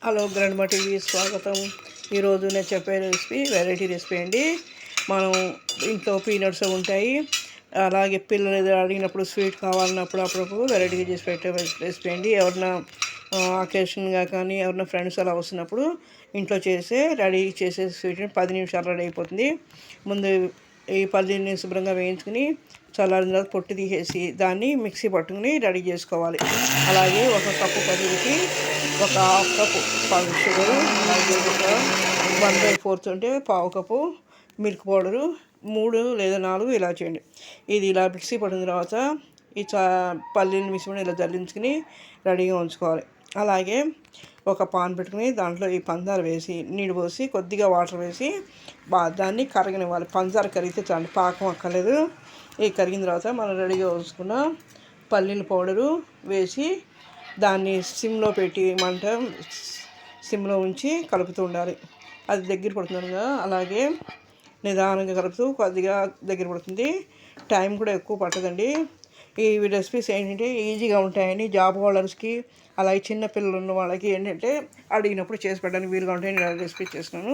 Hello grandma TV స్వాగతం. ఈరోజు నేను చెప్పే రెసిపీ వెరైటీ రెసిపీ అండి. మనం ఇంట్లో పీనట్స్ ఉంటాయి, అలాగే పిల్లలు ఏదో అడిగినప్పుడు స్వీట్ కావాలన్నప్పుడు అప్పుడప్పుడు వెరైటీగా చేసి పెట్టే రెసిపీ అండి. ఎవరన్నా అకేషన్గా కానీ ఎవరన్నా ఫ్రెండ్స్ అలా వస్తున్నప్పుడు ఇంట్లో రెడీ చేసే స్వీట్ 10 నిమిషాలు రెడీ అయిపోతుంది. ముందు ఈ పల్లీని శుభ్రంగా వేయించుకుని చల్లారిన తర్వాత పొట్టు తీసేసి దాన్ని మిక్సీ పట్టుకుని రెడీ చేసుకోవాలి. అలాగే ఒక కప్పు పల్లీలకి ఒక హాఫ్ కప్పు షుగరు, అలాగే ఒక 1/4 ఉంటే పావు కప్పు మిల్క్ పౌడరు, 3 లేదా 4 ఇలా చేయండి. ఇది ఇలా మిక్సీ పడిన తర్వాత ఈ పల్లీని మిశ్రమం ఇలా జల్లించుకుని రెడీగా ఉంచుకోవాలి. అలాగే ఒక పాన్ పెట్టుకుని దాంట్లో ఈ పంచదార వేసి నీళ్ళు పోసి కొద్దిగా వాటర్ వేసి దాన్ని కరగనివ్వాలి. పంచదార కరిగితే చాలు, పాకం అక్కర్లేదు. ఈ కరిగిన తర్వాత మనం రెడీగా ఉంచుకున్న పల్లీల పౌడరు వేసి దాన్ని సిమ్లో పెట్టి సిమ్లో ఉంచి కలుపుతూ ఉండాలి. అది దగ్గర పడుతుందిగా, అలాగే నిదానంగా కలుపుతూ కొద్దిగా దగ్గర పడుతుంది. టైం కూడా ఎక్కువ పట్టదండి. ఈ రెసిపీస్ ఏంటంటే ఈజీగా ఉంటాయని జాబ్ హోల్డర్స్కి, అలాగే చిన్న పిల్లలు ఉన్న వాళ్ళకి ఏంటంటే అడిగినప్పుడు చేసి పెట్టడానికి వీలుగా ఉంటాయని రెసిపీ చేస్తున్నాను.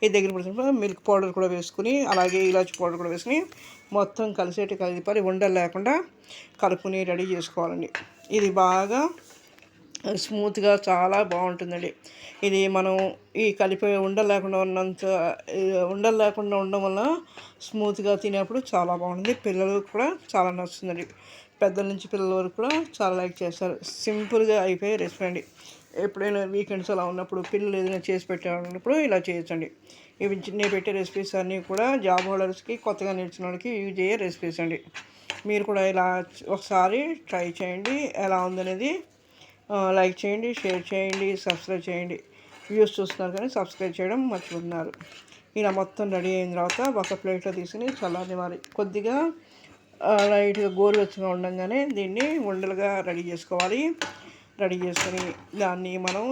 ఇది దగ్గర పడుతున్నప్పుడు మిల్క్ పౌడర్ కూడా వేసుకుని, అలాగే ఇలాచి పౌడర్ కూడా వేసుకుని మొత్తం కలిపి ఉండలు లేకుండా కలుపుని రెడీ చేసుకోవాలండి. ఇది బాగా స్మూత్గా చాలా బాగుంటుందండి. ఇది మనం ఈ కలిపి ఉండలు లేకుండా ఉండడం వల్ల స్మూత్గా తినేప్పుడు చాలా బాగుంటుంది. పిల్లలకు కూడా చాలా నచ్చుతుందండి. పెద్దల నుంచి పిల్లల వరకు కూడా చాలా లైక్ చేస్తారు. సింపుల్గా అయిపోయే రెసిపీ అండి. ఎప్పుడైనా వీకెండ్స్ అలా ఉన్నప్పుడు పిల్లలు ఏదైనా చేసి పెట్టాలన్నప్పుడు ఇలా చేయొచ్చండి. ఇవి నేను పెట్టే రెసిపీస్ అన్నీ కూడా జాబ్ హోల్డర్స్కి, కొత్తగా నేర్చిన వాళ్ళకి యూజ్ అయ్యే రెసిపీస్ అండి. మీరు కూడా ఇలా ఒకసారి ట్రై చేయండి. ఎలా ఉందనేది లైక్ చేయండి, షేర్ చేయండి, సబ్స్క్రైబ్ చేయండి. వ్యూస్ చూస్తున్నారు కానీ సబ్స్క్రైబ్ చేయడం మర్చిపోతున్నారు. ఇలా మొత్తం రెడీ అయిన తర్వాత ఒక ప్లేట్లో తీసుకుని చల్లారనివ్వాలి. కొద్దిగా లైట్గా గోరువెచ్చగా ఉండగానే దీన్ని ఉండలుగా రెడీ చేసుకోవాలి. రెడీ చేసుకొని దాన్ని మనం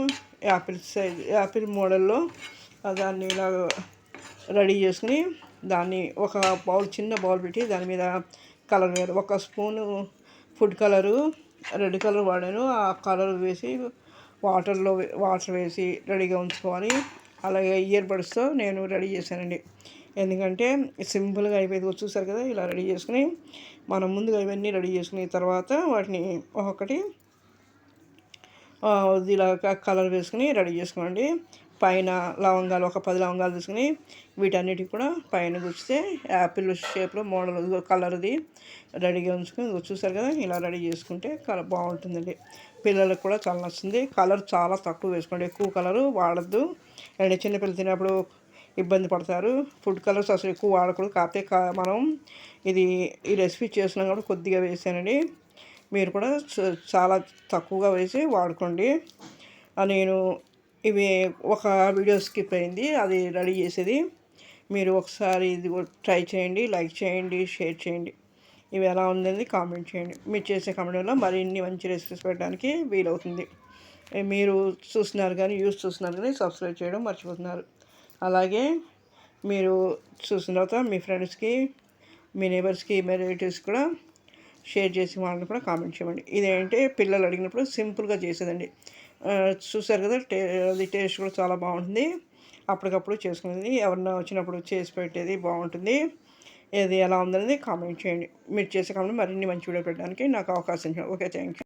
యాపిల్ మోడల్లో దాన్ని ఇలా రెడీ చేసుకుని దాన్ని ఒక చిన్న బౌల్ పెట్టి దాని మీద కలర్ వేయాలి. 1 spoon food colour, red colour వాడాను. ఆ కలర్ వేసి వాటర్ వేసి రెడీగా ఉంచుకోవాలి. అలాగే ఇయర్ బడ్స్తో నేను రెడీ చేశానండి. ఎందుకంటే సింపుల్గా అయిపోయింది. చూసారు కదా, ఇలా రెడీ చేసుకుని మనం ముందుగా ఇవన్నీ రెడీ చేసుకుని తర్వాత వాటిని ఒక్కొక్కటి ఇలా కలర్ వేసుకుని రెడీ చేసుకోండి. పైన లవంగాలు ఒక 10 లవంగాలు తీసుకుని వీటన్నిటికి కూడా పైన గుచ్చితే యాపిల్ షేప్లో మోడల్ కలర్ది రెడీగా ఉంచుకొని చూసారు కదా, ఇలా రెడీ చేసుకుంటే కలర్ బాగుంటుందండి. పిల్లలకు కూడా చాలా నచ్చుతుంది. కలర్ చాలా తక్కువ వేసుకోండి, ఎక్కువ కలరు వాడద్దు. అండ్ చిన్నపిల్లలు తినేప్పుడు ఇబ్బంది పడతారు. ఫుడ్ కలర్స్ అసలు ఎక్కువ వాడకూడదు. కాకపోతే మనం ఈ రెసిపీ చేస్తున్నాం కాబట్టి కొద్దిగా వేసానండి. మీరు కూడా చాలా తక్కువగా వేసి వాడుకోండి. నేను ఇవి ఒక వీడియో స్కిప్ అయింది, అది రెడీ చేసేది. మీరు ఒకసారి ఇది ట్రై చేయండి, లైక్ చేయండి, షేర్ చేయండి. ఇవి ఎలా ఉందని కామెంట్ చేయండి. మీరు చేసే కామెంట్ వల్ల మరిన్ని మంచి రెసిపీస్ పెట్టడానికి వీలవుతుంది. మీరు చూస్తున్నారు కానీ సబ్స్క్రైబ్ చేయడం మర్చిపోతున్నారు. అలాగే మీరు చూసిన తర్వాత మీ ఫ్రెండ్స్కి, మీ నేబర్స్కి, మీ రిలేటివ్స్ కూడా షేర్ చేసి వాళ్ళని కూడా కామెంట్ చేయండి. ఇదేంటే పిల్లలు అడిగినప్పుడు సింపుల్గా చేసేదండి. చూసారు కదా, అది టేస్ట్ కూడా చాలా బాగుంటుంది. అప్పటికప్పుడు చేసుకునేది, ఎవరన్నా వచ్చినప్పుడు చేసి పెట్టేది బాగుంటుంది. ఇది ఎలా ఉందనేది కామెంట్ చేయండి. మీరు చేసే కామెంట్ మరిన్ని మంచి వీడియో పెట్టడానికి నాకు అవకాశం ఇచ్చారు. Okay, thank you.